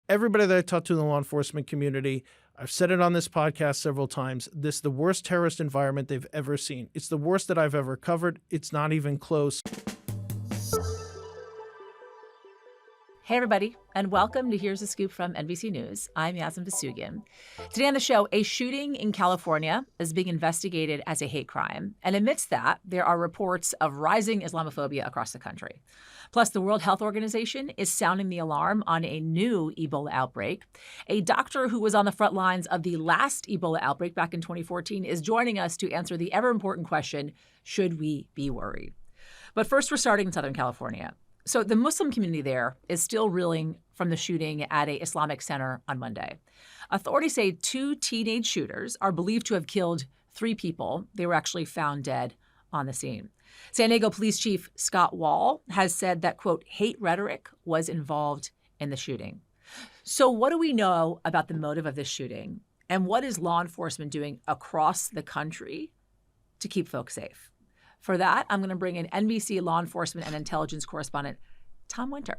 everybody that I talk to in the law enforcement community, I've said it on this podcast several times, this is the worst terrorist environment they've ever seen. It's the worst that I've ever covered. It's not even close. Hey, everybody, and welcome to Here's a Scoop from NBC News. I'm Yasmin Vasugian. Today on the show, a shooting in California is being investigated as a hate crime. And amidst that, there are reports of rising Islamophobia across the country. Plus, the World Health Organization is sounding the alarm on a new Ebola outbreak. A doctor who was on the front lines of the last Ebola outbreak back in 2014 is joining us to answer the ever-important question, should we be worried? But first, we're starting in Southern California. So the Muslim community there is still reeling from the shooting at an Islamic center on Monday. Authorities say 2 teenage shooters are believed to have killed 3 people. They were actually found dead on the scene. San Diego Police Chief Scott Wall has said that, quote, hate rhetoric was involved in the shooting. So what do we know about the motive of this shooting? And what is law enforcement doing across the country to keep folks safe? For that, I'm going to bring in NBC law enforcement and intelligence correspondent Tom Winter.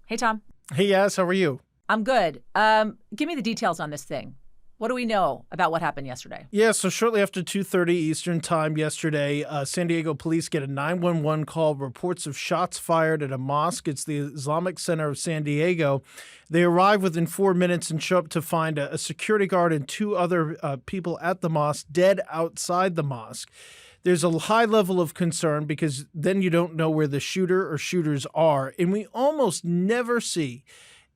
Hey, Tom. Hey, Yas, how are you? I'm good. Give me the details on this thing. What do we know about what happened yesterday? Yeah, so shortly after 2:30 Eastern time yesterday, San Diego police get a 911 call, reports of shots fired at a mosque. It's the Islamic Center of San Diego. They arrive within 4 minutes and show up to find a security guard and 2 other people at the mosque dead outside the mosque. There's a high level of concern because then you don't know where the shooter or shooters are. And we almost never see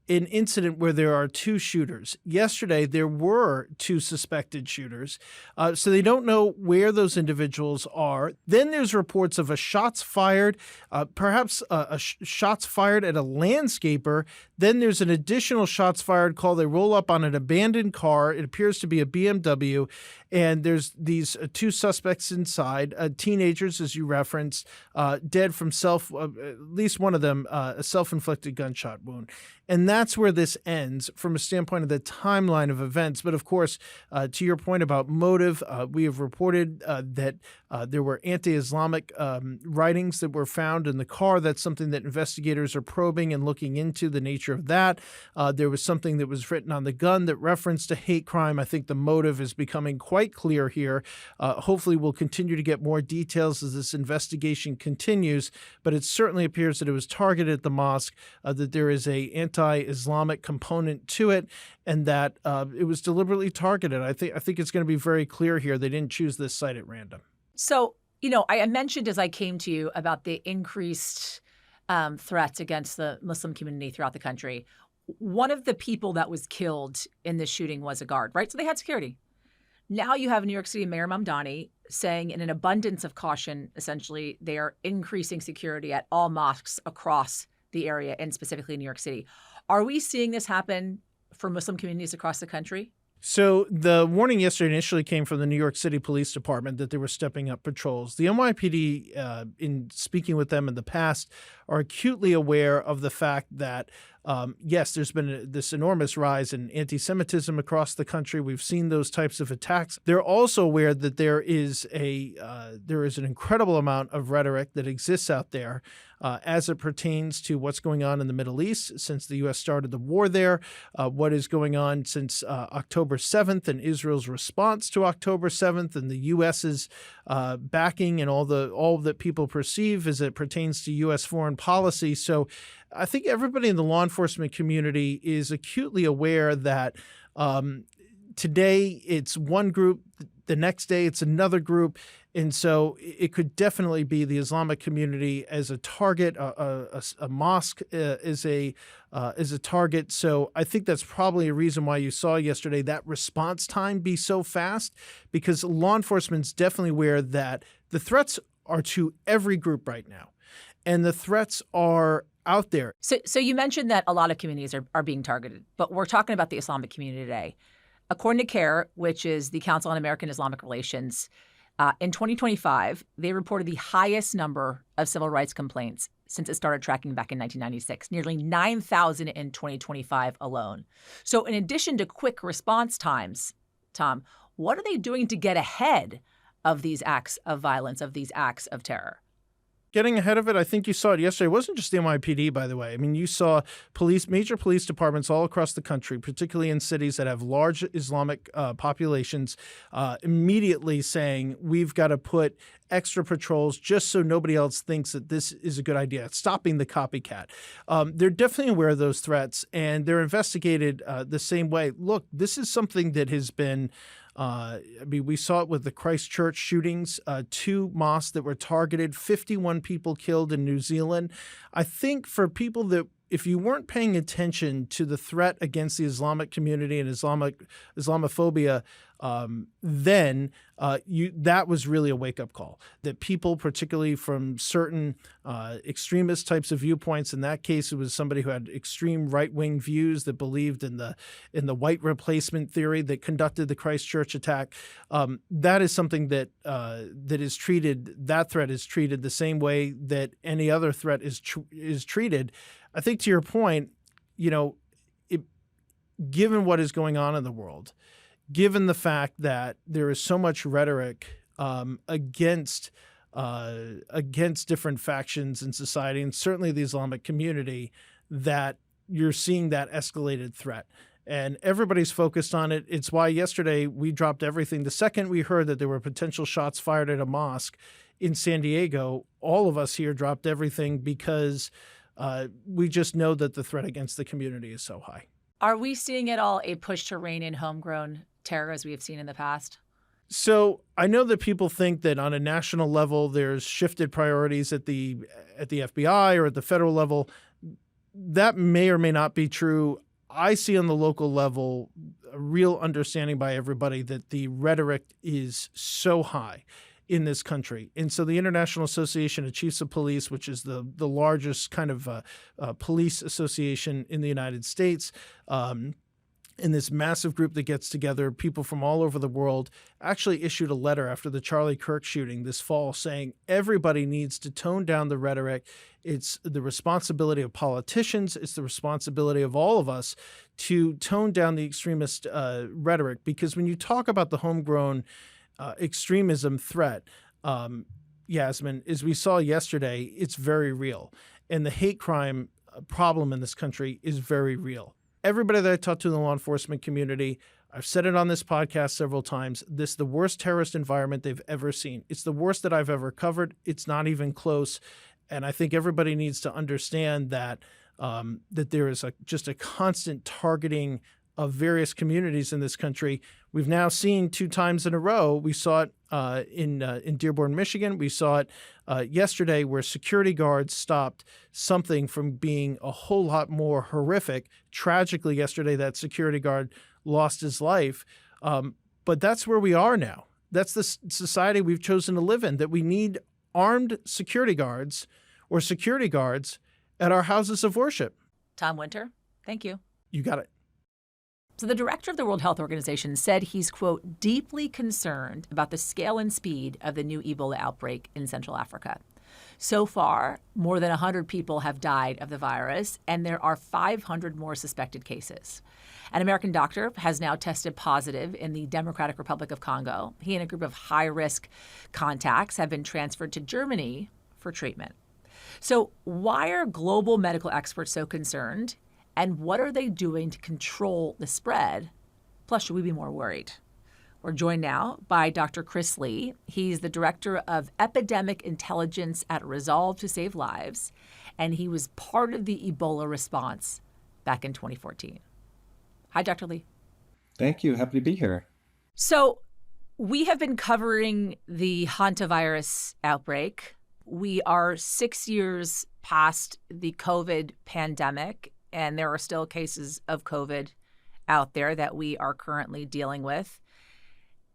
an incident where there are 2 shooters. Yesterday, there were 2 suspected shooters, so they don't know where those individuals are. Then there's reports of shots fired, perhaps shots fired at a landscaper. Then there's an additional shots fired call. They roll up on an abandoned car. It appears to be a BMW, and there's these 2 suspects inside, teenagers, as you referenced, dead from at least one of them, a self-inflicted gunshot wound. And that's where this ends from a standpoint of the timeline of events. But of course, to your point about motive, we have reported that there were anti-Islamic writings that were found in the car. That's something that investigators are probing and looking into the nature of that. There was something that was written on the gun that referenced a hate crime. I think the motive is becoming quite clear here. Hopefully, we'll continue to get more details as this investigation continues. But it certainly appears that it was targeted at the mosque, that there is a anti-Islamic component to it, and that it was deliberately targeted. I think it's going to be very clear here. They didn't choose this site at random. So, I mentioned as I came to you about the increased threats against the Muslim community throughout the country. One of the people that was killed in this shooting was a guard, right? So they had security. Now you have New York City Mayor Mamdani saying in an abundance of caution, essentially, they are increasing security at all mosques across the area and specifically New York City. Are we seeing this happen for Muslim communities across the country? So the warning yesterday initially came from the New York City Police Department that they were stepping up patrols. The NYPD, in speaking with them in the past, are acutely aware of the fact that, yes, there's been this enormous rise in anti-Semitism across the country. We've seen those types of attacks. They're also aware that there is an incredible amount of rhetoric that exists out there as it pertains to what's going on in the Middle East since the U.S. started the war there, what is going on since October 7th and Israel's response to October 7th and the U.S.'s backing and all that people perceive as it pertains to U.S. foreign policy. So I think everybody in the law enforcement community is acutely aware that today it's one group, the next day it's another group. And so it could definitely be the Islamic community as a target, a mosque is a target. So I think that's probably a reason why you saw yesterday that response time be so fast, because law enforcement's definitely aware that the threats are to every group right now. And the threats are out there. So you mentioned that a lot of communities are being targeted, but we're talking about the Islamic community today. According to CARE, which is the Council on American Islamic Relations, in 2025, they reported the highest number of civil rights complaints since it started tracking back in 1996, nearly 9,000 in 2025 alone. So in addition to quick response times, Tom, what are they doing to get ahead of these acts of violence, of these acts of terror? getting ahead of it. I think you saw it yesterday. It wasn't just the NYPD, by the way. I mean, you saw major police departments all across the country, particularly in cities that have large Islamic populations, immediately saying, we've got to put extra patrols just so nobody else thinks that this is a good idea. It's stopping the copycat. They're definitely aware of those threats, and they're investigated the same way. Look, this is something that has been we saw it with the Christchurch shootings, 2 mosques that were targeted, 51 people killed in New Zealand. I think for people that, if you weren't paying attention to the threat against the Islamic community and Islamophobia, then that was really a wake-up call. That people, particularly from certain extremist types of viewpoints, in that case, it was somebody who had extreme right-wing views that believed in the white replacement theory that conducted the Christchurch attack. That is something that that threat is treated the same way that any other threat is treated. I think to your point, given what is going on in the world, given the fact that there is so much rhetoric against different factions in society, and certainly the Islamic community, that you're seeing that escalated threat. And everybody's focused on it. It's why yesterday we dropped everything. The second we heard that there were potential shots fired at a mosque in San Diego, all of us here dropped everything because we just know that the threat against the community is so high. Are we seeing at all a push to rein in homegrown terror as we have seen in the past? So I know that people think that on a national level, there's shifted priorities at the FBI or at the federal level. That may or may not be true. I see on the local level a real understanding by everybody that the rhetoric is so high in this country. And so the International Association of Chiefs of Police, which is the largest kind of police association in the United States, in this massive group that gets together people from all over the world, actually issued a letter after the Charlie Kirk shooting this fall saying everybody needs to tone down the rhetoric. It's the responsibility of politicians. It's the responsibility of all of us to tone down the extremist rhetoric. Because when you talk about the homegrown extremism threat, Yasmin, as we saw yesterday, it's very real. And the hate crime problem in this country is very real. Everybody that I talk to in the law enforcement community, I've said it on this podcast several times, this is the worst terrorist environment they've ever seen. It's the worst that I've ever covered. It's not even close. And I think everybody needs to understand that that there is just a constant targeting of various communities in this country. We've now seen 2 times in a row. We saw it in Dearborn, Michigan. We saw it yesterday where security guards stopped something from being a whole lot more horrific. Tragically, yesterday, that security guard lost his life. But that's where we are now. That's the society we've chosen to live in, that we need armed security guards or security guards at our houses of worship. Tom Winter, thank you. You got it. So the director of the World Health Organization said he's, quote, deeply concerned about the scale and speed of the new Ebola outbreak in Central Africa. So far, more than 100 people have died of the virus, and there are 500 more suspected cases. An American doctor has now tested positive in the Democratic Republic of Congo. He and a group of high-risk contacts have been transferred to Germany for treatment. So why are global medical experts so concerned? And what are they doing to control the spread? Plus, should we be more worried? We're joined now by Dr. Chris Lee. He's the Director of Epidemic Intelligence at Resolve to Save Lives, and he was part of the Ebola response back in 2014. Hi, Dr. Lee. Thank you. Happy to be here. So we have been covering the hantavirus outbreak. We are 6 years past the COVID pandemic, and there are still cases of COVID out there that we are currently dealing with.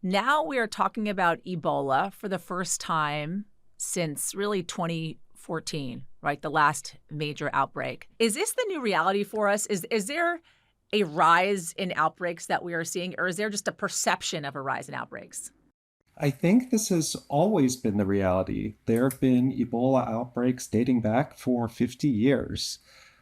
Now we are talking about Ebola for the first time since really 2014, right? The last major outbreak. Is this the new reality for us? Is there a rise in outbreaks that we are seeing, or is there just a perception of a rise in outbreaks? I think this has always been the reality. There have been Ebola outbreaks dating back for 50 years.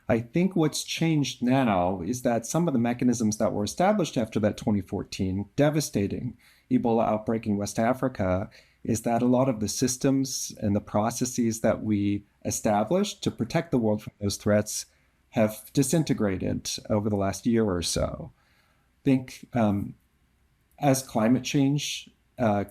I think what's changed now is that some of the mechanisms that were established after that 2014 devastating Ebola outbreak in West Africa is that a lot of the systems and the processes that we established to protect the world from those threats have disintegrated over the last year or so. I think as climate change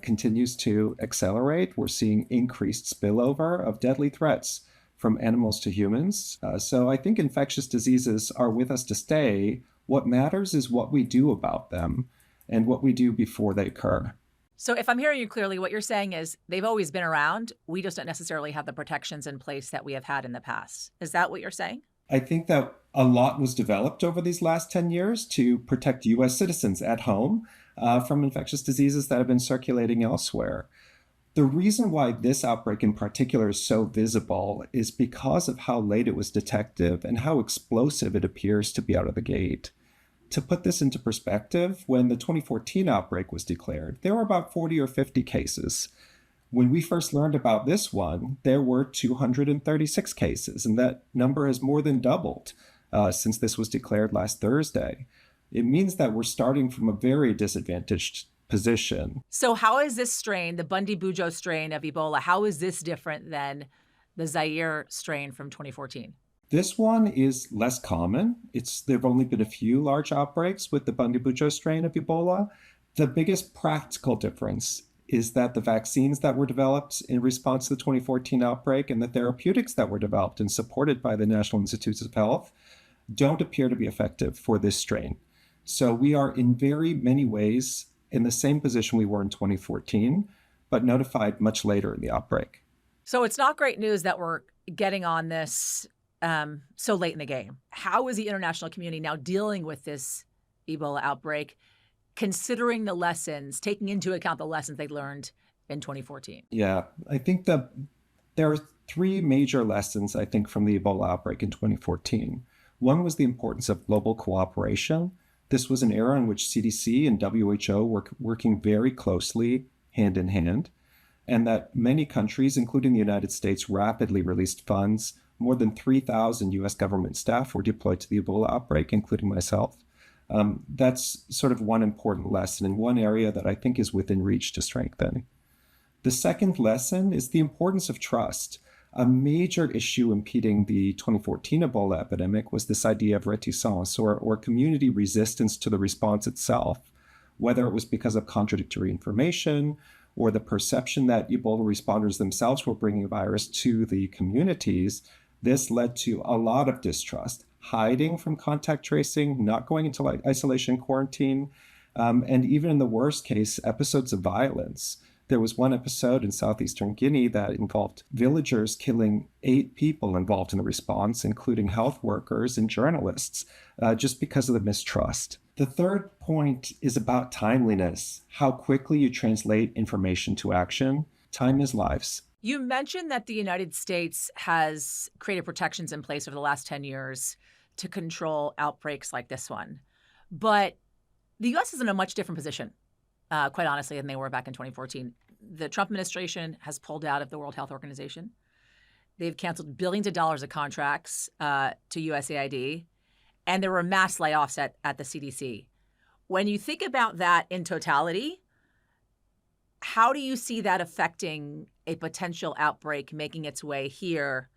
continues to accelerate, we're seeing increased spillover of deadly threats from animals to humans. So I think infectious diseases are with us to stay. What matters is what we do about them and what we do before they occur. So if I'm hearing you clearly, what you're saying is they've always been around. We just don't necessarily have the protections in place that we have had in the past. Is that what you're saying? I think that a lot was developed over these last 10 years to protect U.S. citizens at home from infectious diseases that have been circulating elsewhere. The reason why this outbreak in particular is so visible is because of how late it was detected and how explosive it appears to be out of the gate. To put this into perspective, when the 2014 outbreak was declared, there were about 40 or 50 cases. When we first learned about this one, there were 236 cases, and that number has more than doubled since this was declared last Thursday. It means that we're starting from a very disadvantaged position. So how is this strain, the Bundy-Bujo strain of Ebola, how is this different than the Zaire strain from 2014? This one is less common. There have only been a few large outbreaks with the Bundy-Bujo strain of Ebola. The biggest practical difference is that the vaccines that were developed in response to the 2014 outbreak and the therapeutics that were developed and supported by the National Institutes of Health don't appear to be effective for this strain. So we are in very many ways in the same position we were in 2014, but notified much later in the outbreak. So it's not great news that we're getting on this so late in the game. How is the international community now dealing with this Ebola outbreak, considering the lessons, taking into account the lessons they learned in 2014? Yeah, I think that there are three major lessons, I think, from the Ebola outbreak in 2014. One was the importance of global cooperation. This was an era in which CDC and WHO were working very closely, hand in hand, and that many countries, including the United States, rapidly released funds. More than 3,000 U.S. government staff were deployed to the Ebola outbreak, including myself. That's sort of one important lesson in one area that I think is within reach to strengthen. The second lesson is the importance of trust. A major issue impeding the 2014 Ebola epidemic was this idea of reticence or community resistance to the response itself, whether it was because of contradictory information or the perception that Ebola responders themselves were bringing a virus to the communities. This led to a lot of distrust, hiding from contact tracing, not going into isolation quarantine, and even in the worst case, episodes of violence. There was one episode in southeastern Guinea that involved villagers killing 8 people involved in the response, including health workers and journalists, just because of the mistrust. The third point is about timeliness, how quickly you translate information to action. Time is lives. You mentioned that the United States has created protections in place over the last 10 years to control outbreaks like this one. But the U.S. is in a much different position, quite honestly, than they were back in 2014. The Trump administration has pulled out of the World Health Organization. They've canceled billions of dollars of contracts to USAID, and there were mass layoffs at the CDC. When you think about that in totality, how do you see that affecting a potential outbreak making its way here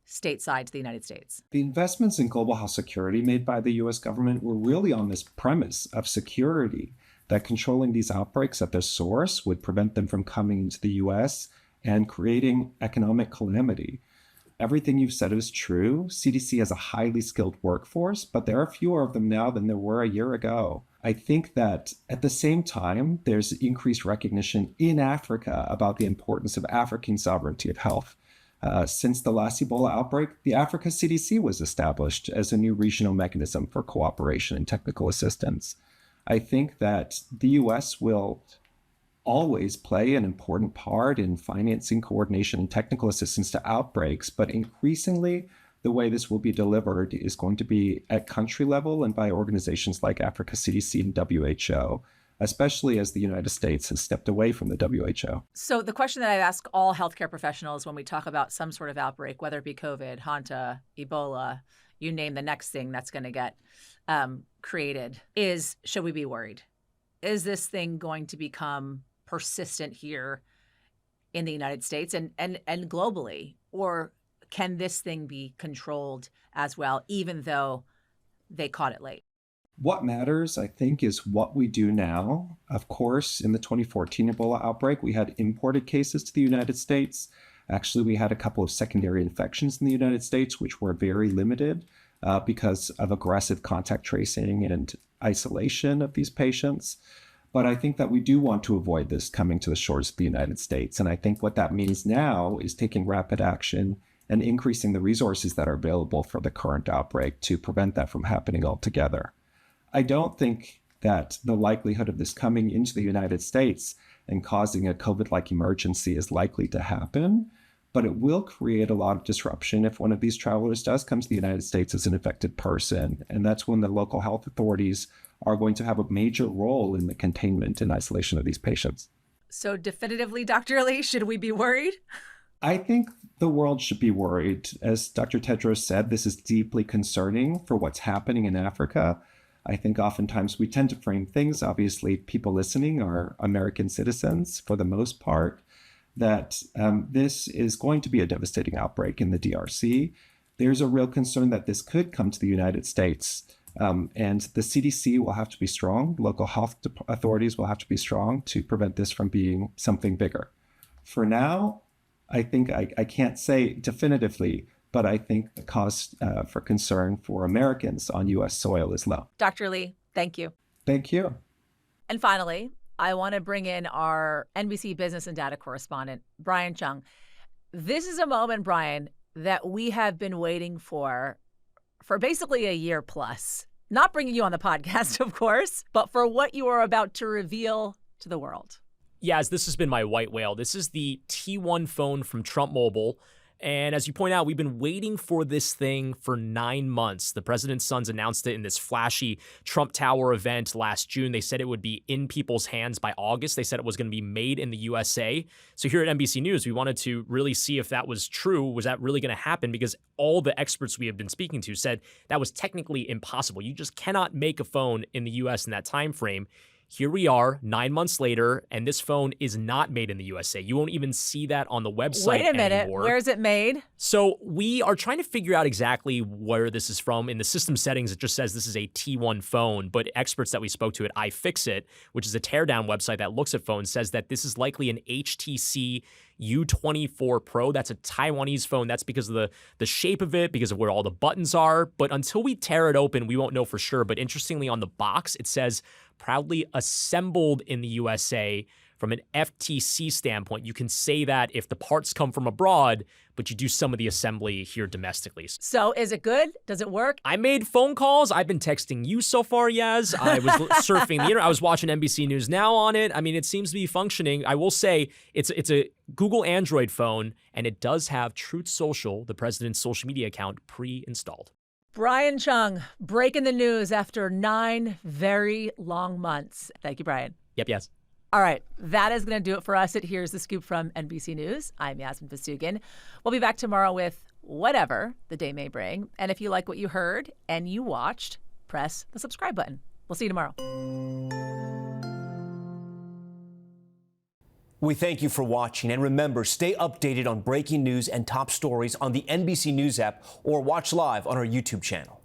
stateside to the United States? The investments in global health security made by the U.S. government were really on this premise of security, that controlling these outbreaks at their source would prevent them from coming into the U.S. and creating economic calamity. Everything you've said is true. CDC has a highly skilled workforce, but there are fewer of them now than there were a year ago. I think that at the same time, there's increased recognition in Africa about the importance of African sovereignty of health. Since the last Ebola outbreak, the Africa CDC was established as a new regional mechanism for cooperation and technical assistance. I think that the U.S. will always play an important part in financing coordination and technical assistance to outbreaks, but increasingly, the way this will be delivered is going to be at country level and by organizations like Africa CDC and WHO, especially as the United States has stepped away from the WHO. So the question that I ask all healthcare professionals when we talk about some sort of outbreak, whether it be COVID, Hanta, Ebola, you name the next thing that's going to get created, is should we be worried? Is this thing going to become persistent here in the United States and globally? Or can this thing be controlled as well, even though they caught it late? What matters, I think, is what we do now. Of course, in the 2014 Ebola outbreak, we had imported cases to the United States. Actually, we had a couple of secondary infections in the United States, which were very limited because of aggressive contact tracing and isolation of these patients. But I think that we do want to avoid this coming to the shores of the United States. And I think what that means now is taking rapid action and increasing the resources that are available for the current outbreak to prevent that from happening altogether. I don't think that the likelihood of this coming into the United States and causing a COVID-like emergency is likely to happen, but it will create a lot of disruption if one of these travelers does come to the United States as an infected person. And that's when the local health authorities are going to have a major role in the containment and isolation of these patients. So definitively, Dr. Ali, should we be worried? I think the world should be worried. As Dr. Tedros said, this is deeply concerning for what's happening in Africa. I think oftentimes we tend to frame things, obviously people listening are American citizens for the most part, that this is going to be a devastating outbreak in the DRC. There's a real concern that this could come to the United States. And the CDC will have to be strong. Local health authorities will have to be strong to prevent this from being something bigger. For now, I think I can't say definitively, but I think the cause for concern for Americans on U.S. soil is low. Dr. Lee, thank you. Thank you. And finally, I want to bring in our NBC business and data correspondent, Brian Chung. This is a moment, Brian, that we have been waiting for basically a year plus. Not bringing you on the podcast, of course, but for what you are about to reveal to the world. Yes, this has been my white whale. This is the T1 phone from Trump Mobile. And as you point out, we've been waiting for this thing for 9 months. The president's sons announced it in this flashy Trump Tower event last June. They said it would be in people's hands by August. They said it was going to be made in the USA. So here at NBC News, we wanted to really see if that was true. Was that really going to happen? Because all the experts we have been speaking to said that was technically impossible. You just cannot make a phone in the US in that time frame. Here we are 9 months later, and this phone is not made in the USA. You won't even see that on the website Wait a minute. anymore. Where is it made? So we are trying to figure out exactly where this is from. In the system settings, it just says this is a T1 phone, but experts that we spoke to at iFixit, which is a teardown website that looks at phones, says that this is likely an HTC U24 Pro. That's a Taiwanese phone. That's because of the shape of it, because of where all the buttons are. But until we tear it open, we won't know for sure. But interestingly, on the box, it says proudly assembled in the USA. From an FTC standpoint, you can say that if the parts come from abroad, but you do some of the assembly here domestically. So is it good? Does it work? I made phone calls. I've been texting you so far, Yaz. I was surfing the internet. I was watching NBC News Now on it. I mean, it seems to be functioning. I will say it's a Google Android phone, and it does have Truth Social, the president's social media account, pre-installed. Brian Chung, breaking the news after 9 very long months. Thank you, Brian. Yep, yes. All right, that is going to do it for us at Here's the Scoop from NBC News. I'm Yasmin Vasugian. We'll be back tomorrow with whatever the day may bring. And if you like what you heard and you watched, press the subscribe button. We'll see you tomorrow. We thank you for watching. And remember, stay updated on breaking news and top stories on the NBC News app or watch live on our YouTube channel.